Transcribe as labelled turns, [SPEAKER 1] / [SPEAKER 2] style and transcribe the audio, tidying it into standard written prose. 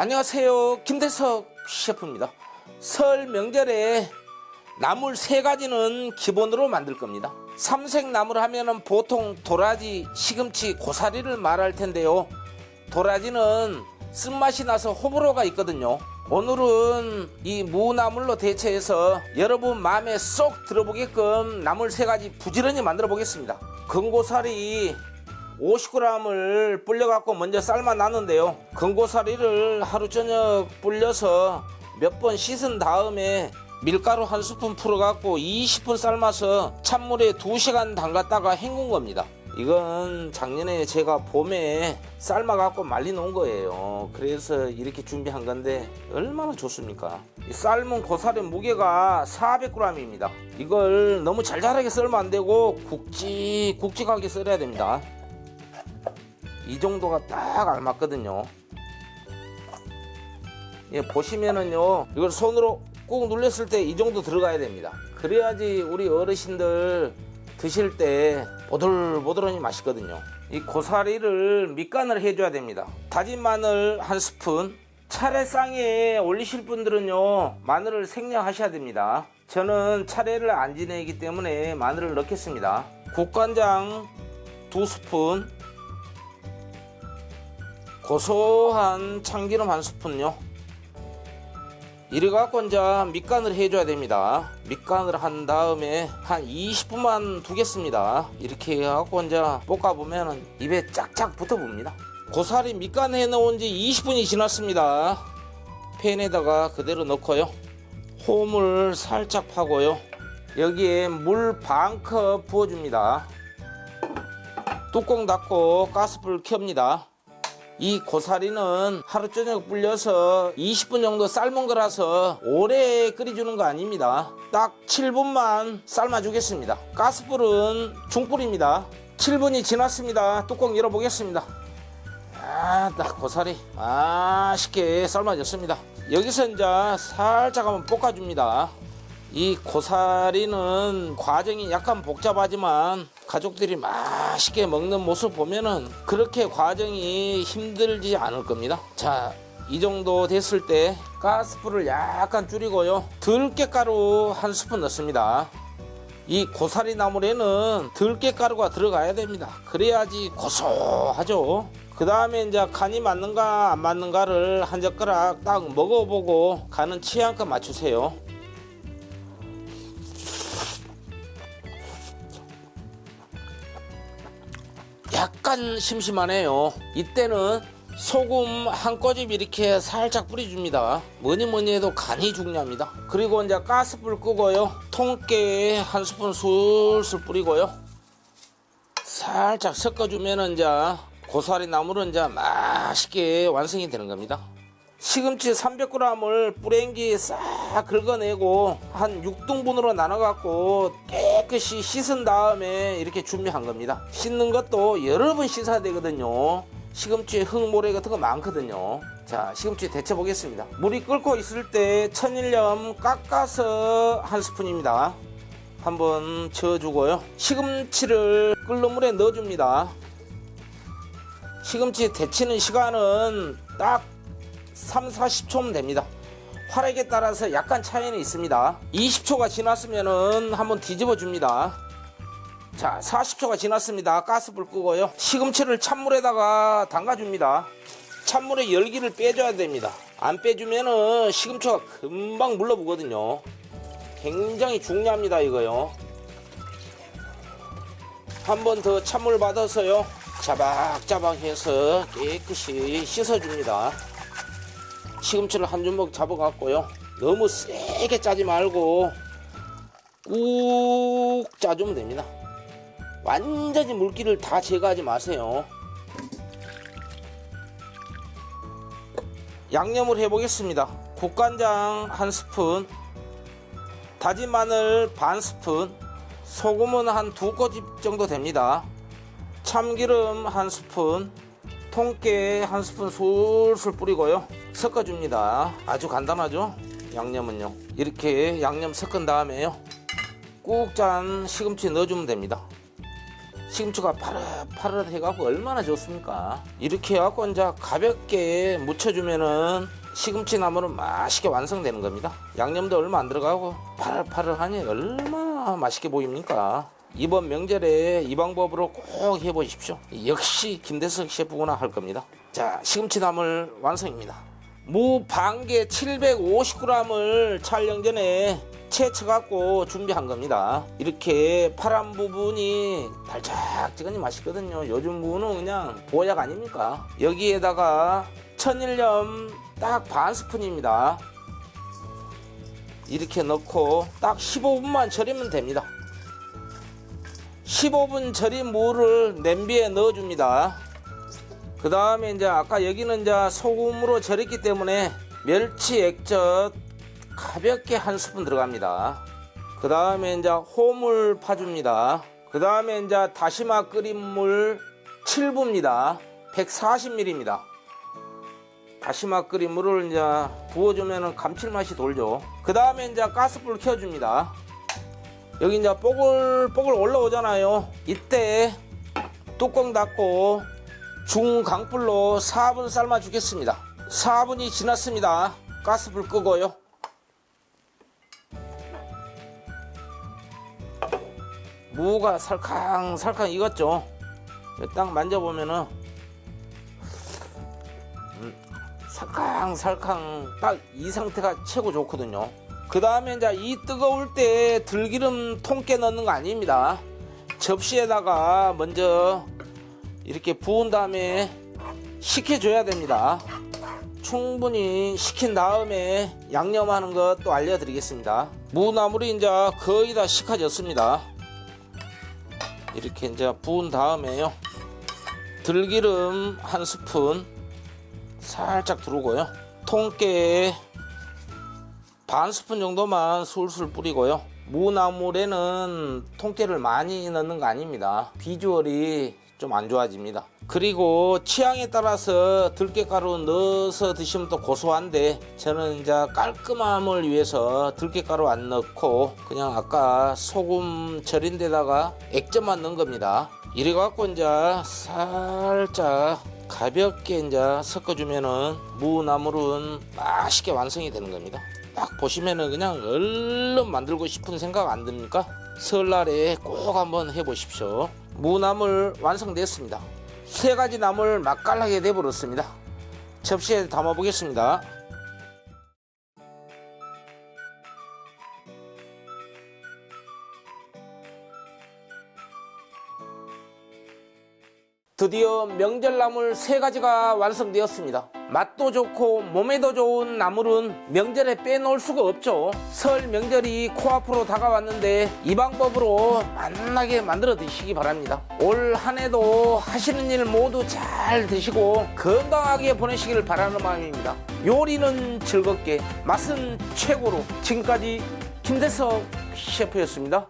[SPEAKER 1] 안녕하세요, 김대석 셰프입니다. 설 명절에 나물 3가지는 기본으로 만들 겁니다. 삼색나물 하면은 보통 도라지, 시금치, 고사리를 말할 텐데요. 도라지는 쓴맛이 나서 호불호가 있거든요. 오늘은 이 무나물로 대체해서 여러분 마음에 쏙 들어보게끔 나물 3가지 부지런히 만들어 보겠습니다. 건고사리 50g을 불려갖고 먼저 삶아 놨는데요. 건고사리를 하루 저녁 불려서 몇 번 씻은 다음에 밀가루 1스푼 풀어갖고 20분 삶아서 찬물에 2시간 담갔다가 헹군 겁니다. 이건 작년에 제가 봄에 삶아갖고 말리 놓은 거예요. 그래서 이렇게 준비한 건데 얼마나 좋습니까? 이 삶은 고사리 무게가 400g입니다. 이걸 너무 잘잘하게 썰면 안 되고 굵직굵직하게 썰어야 됩니다. 이 정도가 딱 알맞거든요. 예, 보시면은요, 이걸 손으로 꾹 눌렸을 때 이 정도 들어가야 됩니다. 그래야지 우리 어르신들 드실 때 보들보들하니 맛있거든요. 이 고사리를 밑간을 해줘야 됩니다. 다진 마늘 1스푼. 차례상에 올리실 분들은요, 마늘을 생략하셔야 됩니다. 저는 차례를 안 지내기 때문에 마늘을 넣겠습니다. 국간장 2스푼. 고소한 참기름 1스푼요. 이래갖고 이제 밑간을 해줘야 됩니다. 밑간을 한 다음에 한 20분만 두겠습니다. 이렇게 해갖고 이제 볶아보면 입에 짝짝 붙어봅니다. 고사리 밑간 해놓은 지 20분이 지났습니다. 팬에다가 그대로 넣고요. 호물 살짝 파고요. 여기에 물 반컵 부어줍니다. 뚜껑 닫고 가스불 켭니다. 이 고사리는 하루 저녁 불려서 20분 정도 삶은 거라서 오래 끓여주는 거 아닙니다. 딱 7분만 삶아주겠습니다. 가스불은 중불입니다. 7분이 지났습니다. 뚜껑 열어보겠습니다. 딱 고사리 맛있게 삶아졌습니다. 여기서 이제 살짝 한번 볶아줍니다. 이 고사리는 과정이 약간 복잡하지만 가족들이 맛있게 먹는 모습 보면은 그렇게 과정이 힘들지 않을 겁니다. 자, 이 정도 됐을 때 가스불을 약간 줄이고요. 들깨가루 1스푼 넣습니다. 이 고사리 나물에는 들깨가루가 들어가야 됩니다. 그래야지 고소하죠. 그 다음에 이제 간이 맞는가 안 맞는가를 한 젓가락 딱 먹어보고 간은 취향껏 맞추세요. 약간 심심하네요. 이때는 소금 한 꼬집 이렇게 살짝 뿌려줍니다. 뭐니 해도 간이 중요합니다. 그리고 이제 가스불 끄고요. 통깨 1스푼 술술 뿌리고요. 살짝 섞어주면 이제 고사리 나물은 이제 맛있게 완성이 되는 겁니다. 시금치 300g을 뿌랭기 싹 긁어내고 한 6등분으로 나눠갖고 깨끗이 씻은 다음에 이렇게 준비한 겁니다. 씻는 것도 여러 번 씻어야 되거든요. 시금치에 흙모래 같은 거 많거든요. 자, 시금치 데쳐 보겠습니다. 물이 끓고 있을 때 천일염 깎아서 1스푼입니다. 한번 저어주고요. 시금치를 끓는 물에 넣어줍니다. 시금치 데치는 시간은 딱 3-40초면 됩니다. 활액에 따라서 약간 차이는 있습니다. 20초가 지났으면은 한번 뒤집어 줍니다. 자, 40초가 지났습니다. 가스불 끄고요. 시금치를 찬물에다가 담가줍니다. 찬물에 열기를 빼줘야 됩니다. 안 빼주면은 시금치가 금방 물러붙거든요. 굉장히 중요합니다, 이거요. 한 번 더 찬물 받아서요. 자박자박 해서 깨끗이 씻어줍니다. 시금치를 한 주먹 잡아갖고요. 너무 세게 짜지 말고 꾹 짜주면 됩니다. 완전히 물기를 다 제거하지 마세요. 양념을 해보겠습니다. 국간장 1스푼, 다진 마늘 반 스푼, 소금은 한 2꼬집 정도 됩니다. 참기름 1스푼, 통깨 1스푼 술술 뿌리고요. 섞어줍니다. 아주 간단하죠? 양념은요. 이렇게 양념 섞은 다음에요. 꾹 짠 시금치 넣어주면 됩니다. 시금치가 파릇파릇 해갖고 얼마나 좋습니까? 이렇게 해갖고 이제 가볍게 무쳐주면은 시금치 나물은 맛있게 완성되는 겁니다. 양념도 얼마 안 들어가고 파릇파릇하니 얼마나 맛있게 보입니까? 이번 명절에 이 방법으로 꼭 해보십시오. 역시 김대석 셰프구나 할 겁니다. 자, 시금치 나물 완성입니다. 무 반개 750g을 촬영 전에 채쳐갖고 준비한 겁니다. 이렇게 파란 부분이 달짝지근히 맛있거든요. 요즘 무는 그냥 보약 아닙니까? 여기에다가 천일염 딱 반 스푼입니다. 이렇게 넣고 딱 15분만 절이면 됩니다. 15분 절인 무를 냄비에 넣어줍니다. 그 다음에 이제 아까 여기는 이제 소금으로 절였기 때문에 멸치 액젓 가볍게 한 스푼 들어갑니다. 그 다음에 이제 호물 파줍니다. 그 다음에 이제 다시마 끓인 물 7부입니다. 140ml입니다. 다시마 끓인 물을 이제 부어주면 감칠맛이 돌죠. 그 다음에 이제 가스불 켜줍니다. 여기 이제 뽀글뽀글 올라오잖아요. 이때 뚜껑 닫고 중강불로 4분 삶아 주겠습니다. 4분이 지났습니다. 가스불 끄고요. 무가 살캉살캉 익었죠. 딱 만져보면은 살캉살캉 딱 이 상태가 최고 좋거든요. 그 다음에 이제 이 뜨거울 때 들기름 통깨 넣는 거 아닙니다. 접시에다가 먼저 이렇게 부은 다음에 식혀줘야 됩니다. 충분히 식힌 다음에 양념하는 것도 알려드리겠습니다. 무나물이 이제 거의 다 식혀졌습니다. 이렇게 이제 부은 다음에요, 들기름 한 스푼 살짝 두르고요, 통깨 반 스푼 정도만 술술 뿌리고요. 무나물에는 통깨를 많이 넣는 거 아닙니다. 비주얼이 좀 안 좋아집니다. 그리고 취향에 따라서 들깨가루 넣어서 드시면 또 고소한데, 저는 이제 깔끔함을 위해서 들깨가루 안 넣고 그냥 아까 소금 절인 데다가 액젓만 넣은 겁니다. 이래 갖고 이제 살짝 가볍게 이제 섞어주면은 무나물은 맛있게 완성이 되는 겁니다. 딱 보시면은 그냥 얼른 만들고 싶은 생각 안 듭니까? 설날에 꼭 한번 해보십시오. 무나물 완성됐습니다. 3가지 나물 맛깔나게 내버렸습니다. 접시에 담아 보겠습니다. 드디어 명절나물 3가지가 완성되었습니다. 맛도 좋고 몸에도 좋은 나물은 명절에 빼놓을 수가 없죠. 설 명절이 코앞으로 다가왔는데 이 방법으로 맛나게 만들어 드시기 바랍니다. 올 한해도 하시는 일 모두 잘 드시고 건강하게 보내시길 바라는 마음입니다. 요리는 즐겁게, 맛은 최고로. 지금까지 김대석 셰프였습니다.